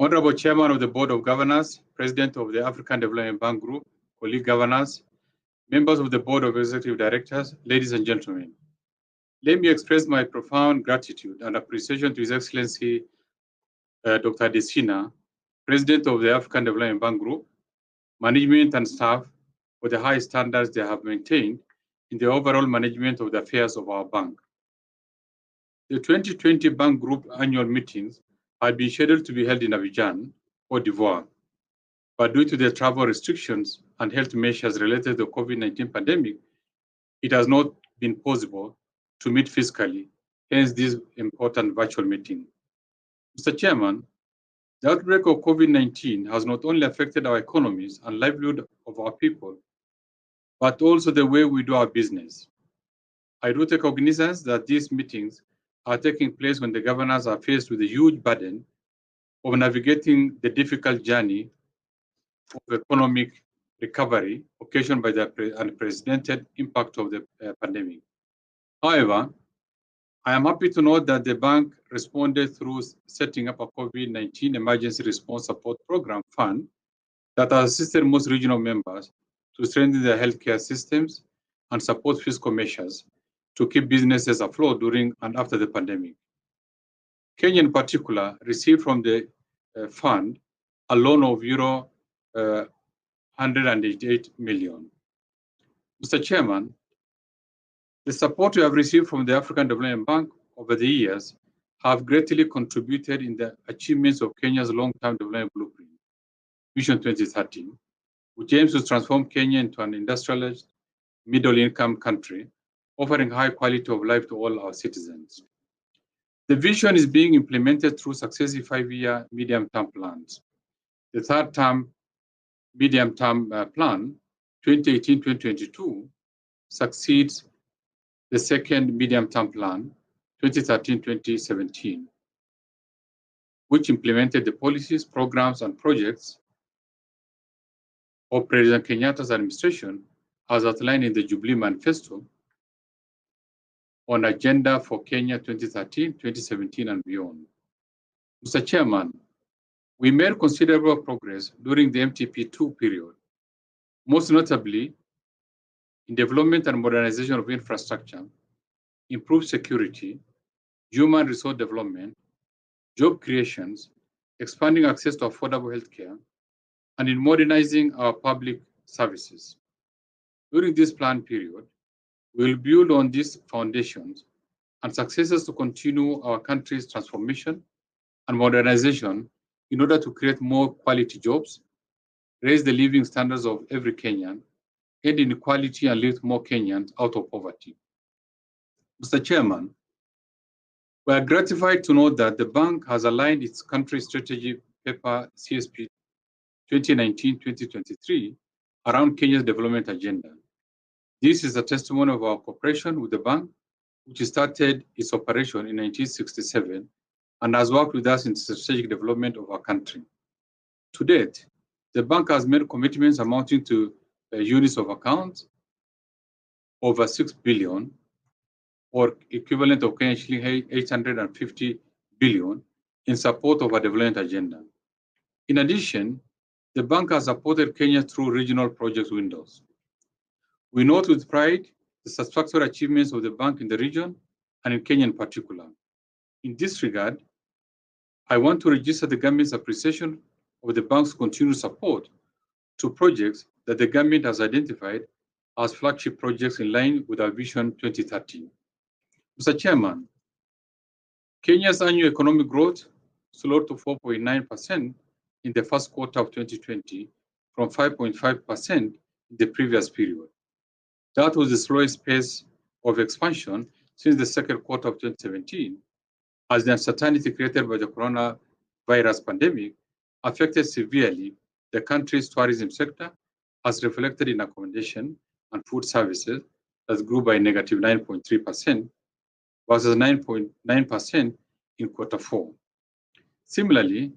Honorable Chairman of the Board of Governors, President of the African Development Bank Group, colleague governors, members of the Board of Executive Directors, ladies and gentlemen, let me express my profound gratitude and appreciation to His Excellency Dr. Adesina, President of the African Development Bank Group, management and staff for the high standards they have maintained in the overall management of the affairs of our bank. The 2020 Bank Group annual meetings had been scheduled to be held in Abidjan, Cote d'Ivoire, but due to the travel restrictions and health measures related to the COVID-19 pandemic, it has not been possible to meet physically, hence this important virtual meeting. Mr. Chairman, the outbreak of COVID-19 has not only affected our economies and livelihood of our people, but also the way we do our business. I do take cognizance that these meetings are taking place when the governors are faced with a huge burden of navigating the difficult journey of economic recovery occasioned by the unprecedented impact of the pandemic. However, I am happy to note that the bank responded through setting up a COVID-19 emergency response support program fund that has assisted most regional members to strengthen their healthcare systems and support fiscal measures to keep businesses afloat during and after the pandemic. Kenya in particular received from the fund a loan of euro 188 million. Mr. Chairman, the support we have received from the African Development Bank over the years have greatly contributed in the achievements of Kenya's long-term development blueprint, Vision 2030, which aims to transform Kenya into an industrialized, middle-income country, offering high quality of life to all our citizens. The vision is being implemented through successive 5-year medium-term plans. The third-term medium-term plan, 2018-2022, succeeds the second medium-term plan, 2013-2017, which implemented the policies, programs, and projects of President Kenyatta's administration as outlined in the Jubilee Manifesto on Agenda for Kenya 2013, 2017, and beyond. Mr. Chairman, we made considerable progress during the MTP2 period, most notably in development and modernization of infrastructure, improved security, human resource development, job creations, expanding access to affordable healthcare, and in modernizing our public services. During this planned period, we will build on these foundations and successes to continue our country's transformation and modernization in order to create more quality jobs, raise the living standards of every Kenyan, end inequality, and lift more Kenyans out of poverty. Mr. Chairman, we are gratified to note that the bank has aligned its country strategy paper CSP 2019-2023 around Kenya's development agenda. This is a testimony of our cooperation with the bank, which started its operation in 1967 and has worked with us in strategic development of our country. To date, the bank has made commitments amounting to units of account over 6 billion, or equivalent of Kenyan shilling 850 billion in support of our development agenda. In addition, the bank has supported Kenya through regional project windows. We note with pride the satisfactory achievements of the bank in the region and in Kenya in particular. In this regard, I want to register the government's appreciation of the bank's continued support to projects that the government has identified as flagship projects in line with our Vision 2030. Mr. Chairman, Kenya's annual economic growth slowed to 4.9% in the first quarter of 2020 from 5.5% in the previous period. That was the slowest pace of expansion since the second quarter of 2017, as the uncertainty created by the coronavirus pandemic affected severely the country's tourism sector, as reflected in accommodation and food services that grew by negative 9.3% versus 9.9% in quarter four. Similarly,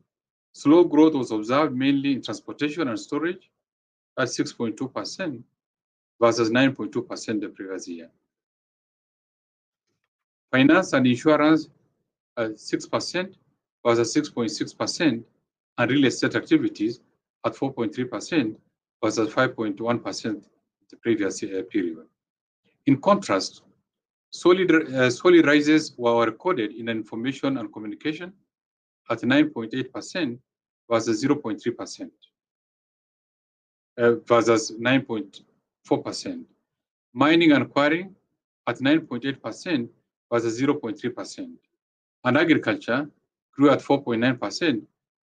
slow growth was observed mainly in transportation and storage at 6.2% versus 9.2% the previous year. Finance and insurance at 6% versus 6.6% and real estate activities at 4.3% versus 5.1% the previous period. In contrast, solid rises were recorded in information and communication at 9.8% versus 0.3%, versus 9.4%. Mining and quarrying at 9.8% versus 0.3%. And agriculture grew at 4.9%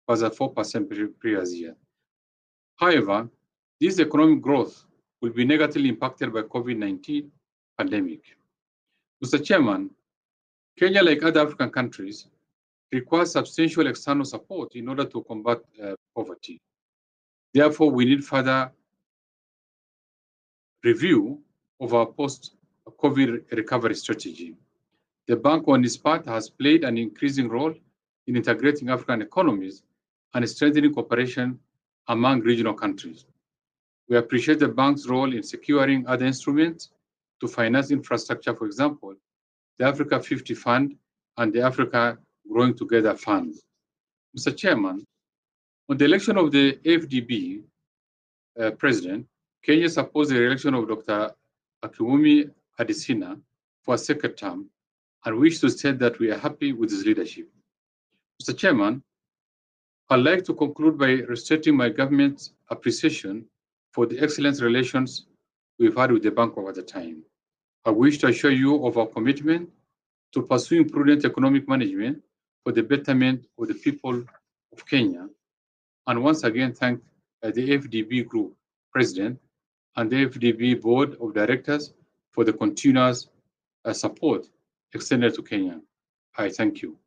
versus 4% previous year. However, this economic growth will be negatively impacted by COVID-19 pandemic. Mr. Chairman, Kenya, like other African countries, requires substantial external support in order to combat poverty. Therefore, we need further review of our post-COVID recovery strategy. The bank, on its part, has played an increasing role in integrating African economies and strengthening cooperation among regional countries. We appreciate the bank's role in securing other instruments to finance infrastructure, for example, the Africa 50 Fund and the Africa Growing Together Fund. Mr. Chairman, on the election of the AfDB president, Kenya supports the re-election of Dr. Akiwumi Adesina for a second term and wish to state that we are happy with his leadership. Mr. Chairman, I'd like to conclude by restating my government's appreciation for the excellent relations we've had with the bank over the time. I wish to assure you of our commitment to pursuing prudent economic management for the betterment of the people of Kenya. And once again, thank the AfDB Group President and the AfDB Board of Directors for the continuous support extended to Kenya. I thank you.